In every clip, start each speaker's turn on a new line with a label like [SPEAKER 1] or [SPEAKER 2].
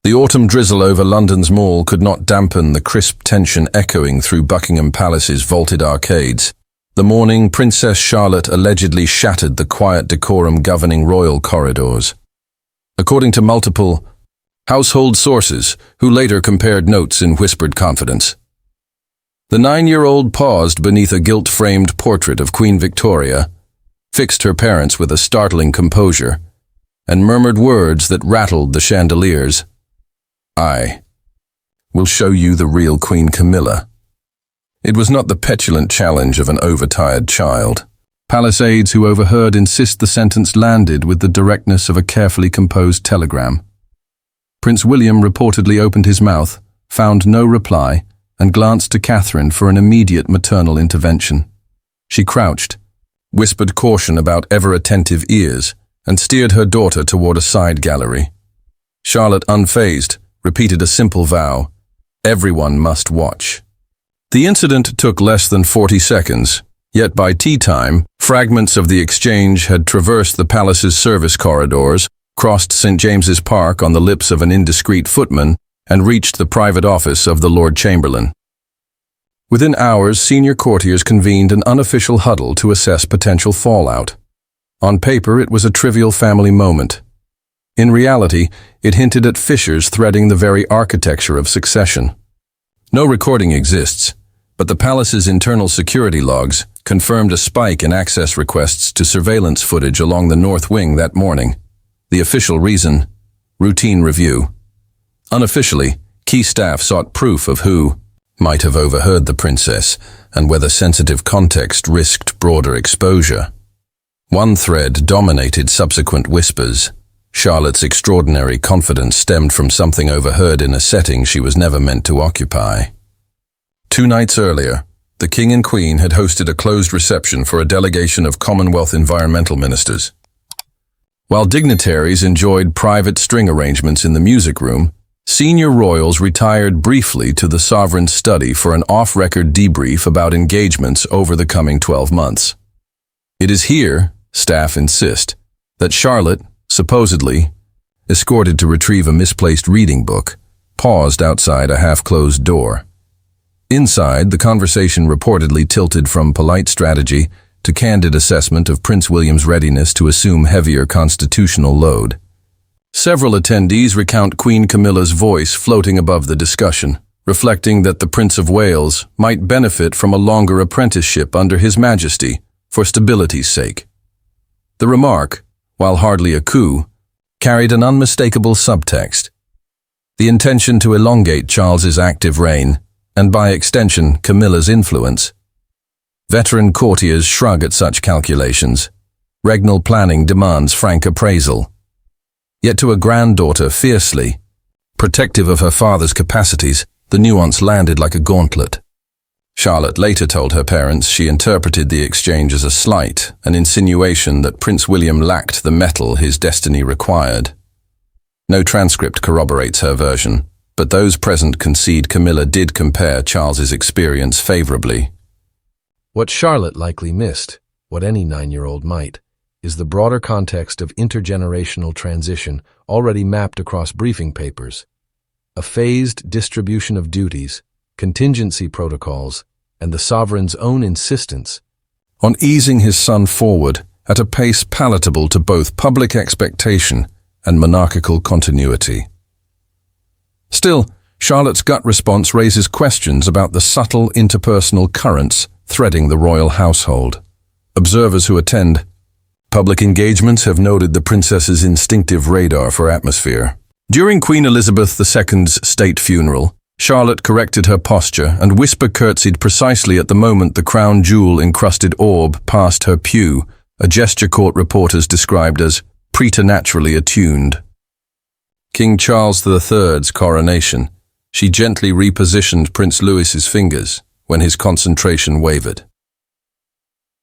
[SPEAKER 1] The autumn drizzle over London's Mall could not dampen the crisp tension echoing through Buckingham Palace's vaulted arcades. The morning Princess Charlotte allegedly shattered the quiet decorum governing royal corridors. According to multiple household sources, who later compared notes in whispered confidence. The 9-year-old paused beneath a gilt-framed portrait of Queen Victoria, fixed her parents with a startling composure, and murmured words that rattled the chandeliers. "I will show you the real Queen Camilla." It was not the petulant challenge of an overtired child. Palace aides who overheard insist the sentence landed with the directness of a carefully composed telegram. Prince William reportedly opened his mouth, found no reply, and glanced to Catherine for an immediate maternal intervention. She crouched, whispered caution about ever-attentive ears, and steered her daughter toward a side gallery. Charlotte, unfazed, repeated a simple vow: everyone must watch. The incident took less than 40 seconds, yet by tea time, fragments of the exchange had traversed the palace's service corridors, crossed St. James's Park on the lips of an indiscreet footman, and reached the private office of the Lord Chamberlain. Within hours, senior courtiers convened an unofficial huddle to assess potential fallout. On paper, it was a trivial family moment. In reality, it hinted at fissures threading the very architecture of succession. No recording exists, but the palace's internal security logs confirmed a spike in access requests to surveillance footage along the north wing that morning. The official reason: routine review. Unofficially, key staff sought proof of who might have overheard the princess and whether sensitive context risked broader exposure. One thread dominated subsequent whispers. Charlotte's extraordinary confidence stemmed from something overheard in a setting she was never meant to occupy. 2 nights earlier, the King and Queen had hosted a closed reception for a delegation of Commonwealth environmental ministers. While dignitaries enjoyed private string arrangements in the music room, senior royals retired briefly to the sovereign's study for an off-record debrief about engagements over the coming 12 months. It is here, staff insist, that Charlotte, supposedly escorted to retrieve a misplaced reading book, paused outside a half-closed door. Inside, the conversation reportedly tilted from polite strategy to candid assessment of Prince William's readiness to assume heavier constitutional load. Several attendees recount Queen Camilla's voice floating above the discussion, reflecting that the Prince of Wales might benefit from a longer apprenticeship under His Majesty for stability's sake. The remark, while hardly a coup, carried an unmistakable subtext: the intention to elongate Charles's active reign, and by extension Camilla's influence. Veteran courtiers shrug at such calculations. Regnal planning demands frank appraisal. Yet to a granddaughter fiercely protective of her father's capacities, the nuance landed like a gauntlet. Charlotte later told her parents she interpreted the exchange as a slight, an insinuation that Prince William lacked the mettle his destiny required. No transcript corroborates her version, but those present concede Camilla did compare Charles's experience favorably.
[SPEAKER 2] What Charlotte likely missed, what any 9-year-old might, is the broader context of intergenerational transition already mapped across briefing papers. A phased distribution of duties, contingency protocols, and the sovereign's own insistence
[SPEAKER 1] on easing his son forward at a pace palatable to both public expectation and monarchical continuity. Still, Charlotte's gut response raises questions about the subtle interpersonal currents threading the royal household. Observers who attend public engagements have noted the princess's instinctive radar for atmosphere. During Queen Elizabeth II's state funeral, Charlotte corrected her posture and whisper-curtsied precisely at the moment the crown jewel-encrusted orb passed her pew, a gesture court reporters described as preternaturally attuned. King Charles III's coronation, she gently repositioned Prince Louis's fingers when his concentration wavered.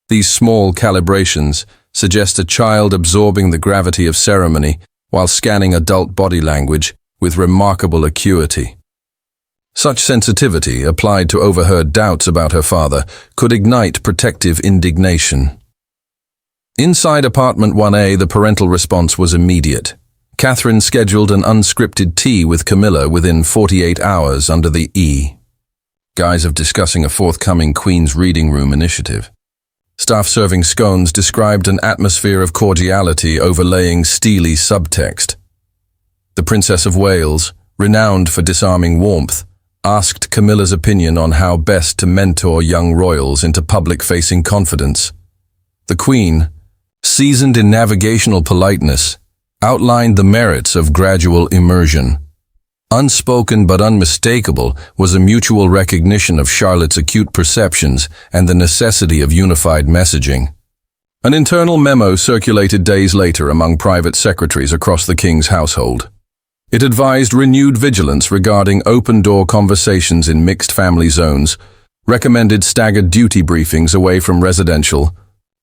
[SPEAKER 1] These small calibrations suggest a child absorbing the gravity of ceremony while scanning adult body language with remarkable acuity. Such sensitivity, applied to overheard doubts about her father, could ignite protective indignation. Inside apartment 1A, the parental response was immediate. Catherine scheduled an unscripted tea with Camilla within 48 hours under the guise of discussing a forthcoming Queen's Reading Room initiative. Staff serving scones described an atmosphere of cordiality overlaying steely subtext. The Princess of Wales, renowned for disarming warmth, asked Camilla's opinion on how best to mentor young royals into public-facing confidence. The Queen, seasoned in navigational politeness, outlined the merits of gradual immersion. Unspoken but unmistakable was a mutual recognition of Charlotte's acute perceptions and the necessity of unified messaging. An internal memo circulated days later among private secretaries across the king's household. It advised renewed vigilance regarding open-door conversations in mixed family zones, recommended staggered duty briefings away from residential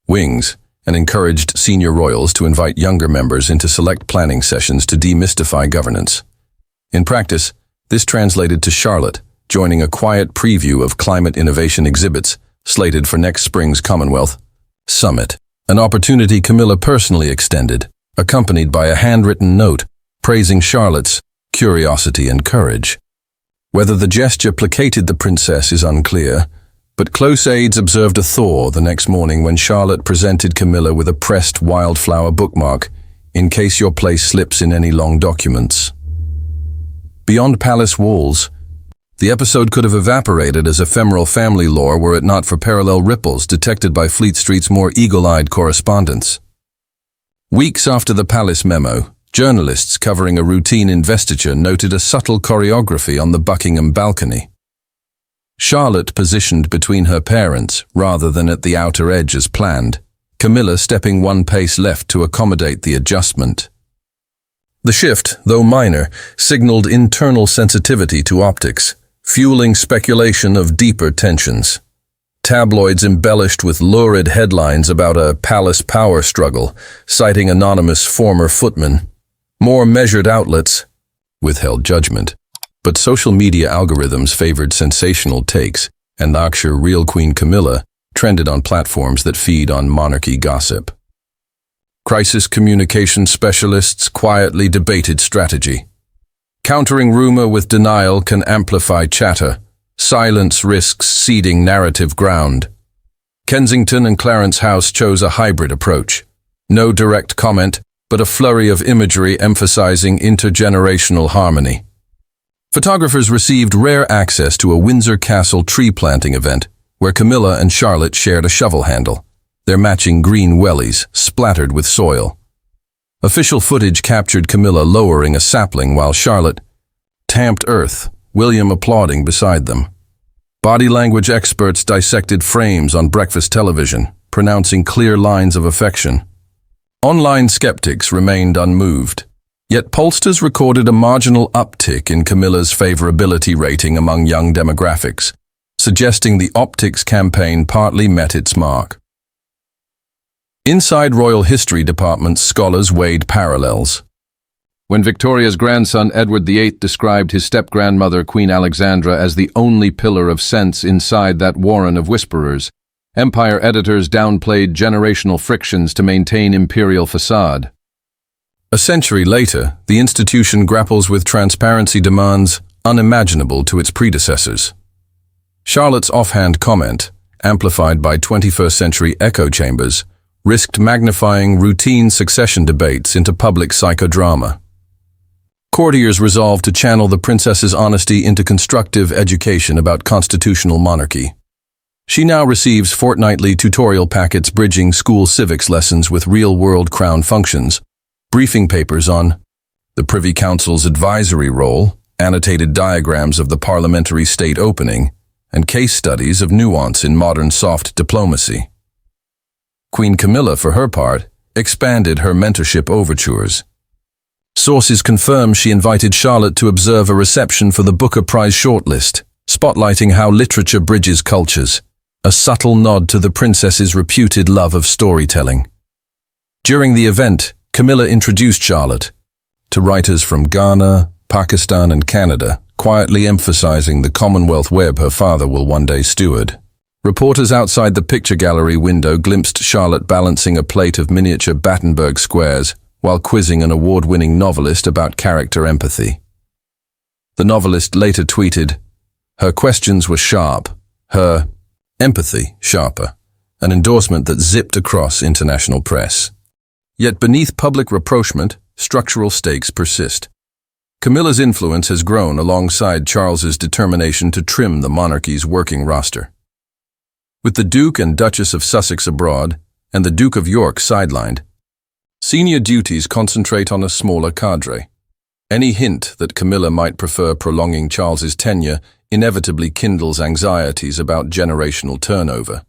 [SPEAKER 1] wings, and encouraged senior royals to invite younger members into select planning sessions to demystify governance. In practice, this translated to Charlotte joining a quiet preview of climate innovation exhibits slated for next spring's Commonwealth Summit, an opportunity Camilla personally extended, accompanied by a handwritten note praising Charlotte's curiosity and courage. Whether the gesture placated the princess is unclear, but close aides observed a thaw the next morning when Charlotte presented Camilla with a pressed wildflower bookmark, in case your place slips in any long documents. Beyond palace walls, the episode could have evaporated as ephemeral family lore were it not for parallel ripples detected by Fleet Street's more eagle-eyed correspondents. Weeks after the palace memo, journalists covering a routine investiture noted a subtle choreography on the Buckingham balcony. Charlotte positioned between her parents rather than at the outer edge as planned, Camilla stepping one pace left to accommodate the adjustment. The shift, though minor, signaled internal sensitivity to optics, fueling speculation of deeper tensions. Tabloids embellished with lurid headlines about a palace power struggle, citing anonymous former footmen. More measured outlets withheld judgment, but social media algorithms favored sensational takes, and the Real Queen Camilla trended on platforms that feed on monarchy gossip. Crisis communication specialists quietly debated strategy. Countering rumor with denial can amplify chatter. Silence risks ceding narrative ground. Kensington and Clarence House chose a hybrid approach. No direct comment, but a flurry of imagery emphasizing intergenerational harmony. Photographers received rare access to a Windsor Castle tree planting event, where Camilla and Charlotte shared a shovel handle, their matching green wellies splattered with soil. Official footage captured Camilla lowering a sapling while Charlotte tamped earth, William applauding beside them. Body language experts dissected frames on breakfast television, pronouncing clear lines of affection. Online skeptics remained unmoved, yet pollsters recorded a marginal uptick in Camilla's favorability rating among young demographics, suggesting the optics campaign partly met its mark. Inside Royal History Department's scholars weighed parallels. When Victoria's grandson Edward VIII described his step-grandmother Queen Alexandra as the only pillar of sense inside that warren of whisperers, Empire editors downplayed generational frictions to maintain imperial facade. A century later, the institution grapples with transparency demands unimaginable to its predecessors. Charlotte's offhand comment, amplified by 21st-century echo chambers, risked magnifying routine succession debates into public psychodrama. Courtiers resolved to channel the princess's honesty into constructive education about constitutional monarchy. She now receives fortnightly tutorial packets bridging school civics lessons with real-world crown functions, briefing papers on the Privy Council's advisory role, annotated diagrams of the parliamentary state opening, and case studies of nuance in modern soft diplomacy. Queen Camilla, for her part, expanded her mentorship overtures. Sources confirm she invited Charlotte to observe a reception for the Booker Prize shortlist, spotlighting how literature bridges cultures, a subtle nod to the princess's reputed love of storytelling. During the event, Camilla introduced Charlotte to writers from Ghana, Pakistan, and Canada, quietly emphasizing the Commonwealth web her father will one day steward. Reporters outside the picture gallery window glimpsed Charlotte balancing a plate of miniature Battenberg squares, while quizzing an award-winning novelist about character empathy. The novelist later tweeted, "Her questions were sharp, her empathy sharper," an endorsement that zipped across international press. Yet beneath public rapprochement, structural stakes persist. Camilla's influence has grown alongside Charles's determination to trim the monarchy's working roster. With the Duke and Duchess of Sussex abroad, and the Duke of York sidelined, senior duties concentrate on a smaller cadre. Any hint that Camilla might prefer prolonging Charles's tenure inevitably kindles anxieties about generational turnover.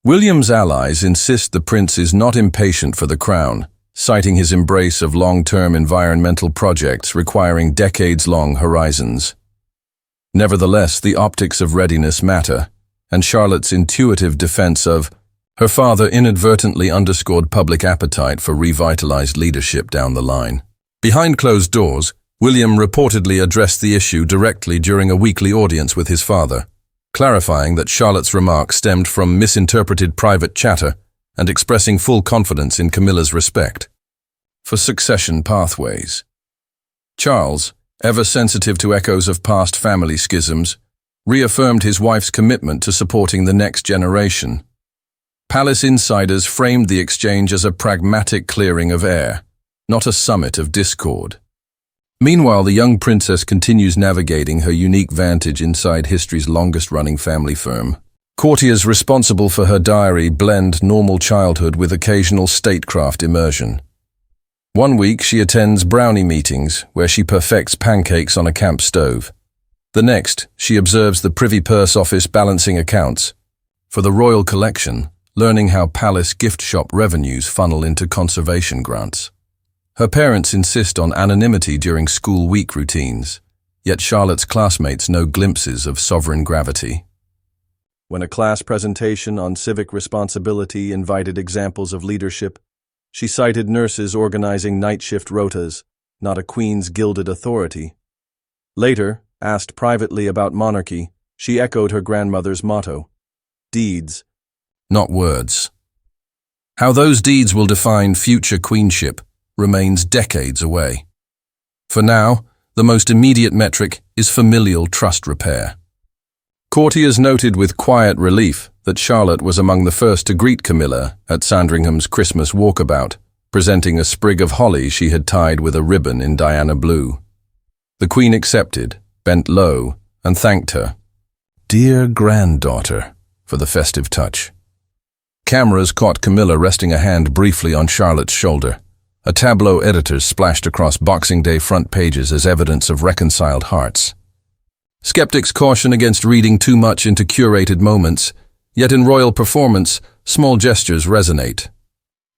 [SPEAKER 1] William's allies insist the prince is not impatient for the crown, citing his embrace of long-term environmental projects requiring decades-long horizons. Nevertheless, the optics of readiness matter, and Charlotte's intuitive defense of her father inadvertently underscored public appetite for revitalized leadership down the line. Behind closed doors, William reportedly addressed the issue directly during a weekly audience with his father, clarifying that Charlotte's remarks stemmed from misinterpreted private chatter and expressing full confidence in Camilla's respect for succession pathways. Charles, ever sensitive to echoes of past family schisms, reaffirmed his wife's commitment to supporting the next generation. Palace insiders framed the exchange as a pragmatic clearing of air, not a summit of discord. Meanwhile, the young princess continues navigating her unique vantage inside history's longest-running family firm. Courtiers responsible for her diary blend normal childhood with occasional statecraft immersion. One week she attends brownie meetings where she perfects pancakes on a camp stove. The next, she observes the Privy Purse office balancing accounts for the royal collection, learning how palace gift shop revenues funnel into conservation grants. Her parents insist on anonymity during school week routines, yet Charlotte's classmates know glimpses of sovereign gravity. When a class presentation on civic responsibility invited examples of leadership, she cited nurses organizing night shift rotas, not a queen's gilded authority. Later, asked privately about monarchy, she echoed her grandmother's motto, "Deeds, not words." How those deeds will define future queenship remains decades away. For now, the most immediate metric is familial trust repair. Courtiers noted with quiet relief that Charlotte was among the first to greet Camilla at Sandringham's Christmas walkabout, presenting a sprig of holly she had tied with a ribbon in Diana blue. The Queen accepted, bent low, and thanked her, "Dear granddaughter," for the festive touch. Cameras caught Camilla resting a hand briefly on Charlotte's shoulder. A tableau editor splashed across Boxing Day front pages as evidence of reconciled hearts. Skeptics caution against reading too much into curated moments, yet in royal performance, small gestures resonate.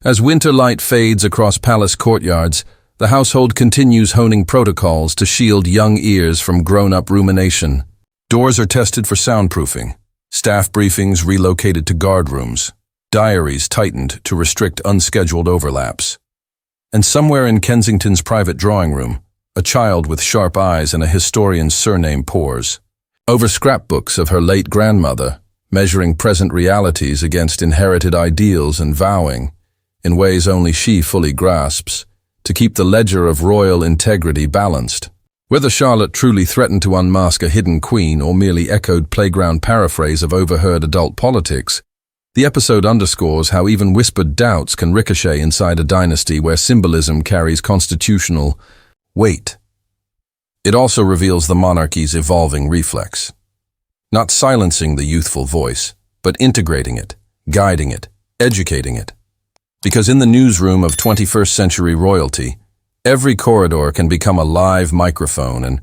[SPEAKER 1] As winter light fades across palace courtyards, the household continues honing protocols to shield young ears from grown-up rumination. Doors are tested for soundproofing, staff briefings relocated to guard rooms, diaries tightened to restrict unscheduled overlaps. And somewhere in Kensington's private drawing room, a child with sharp eyes and a historian's surname pores over scrapbooks of her late grandmother, measuring present realities against inherited ideals and vowing, in ways only she fully grasps, to keep the ledger of royal integrity balanced. Whether Charlotte truly threatened to unmask a hidden queen or merely echoed playground paraphrase of overheard adult politics, the episode underscores how even whispered doubts can ricochet inside a dynasty where symbolism carries constitutional weight. It also reveals the monarchy's evolving reflex. Not silencing the youthful voice, but integrating it, guiding it, educating it. Because in the newsroom of 21st century royalty, every corridor can become a live microphone, and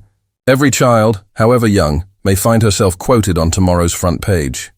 [SPEAKER 1] every child, however young, may find herself quoted on tomorrow's front page.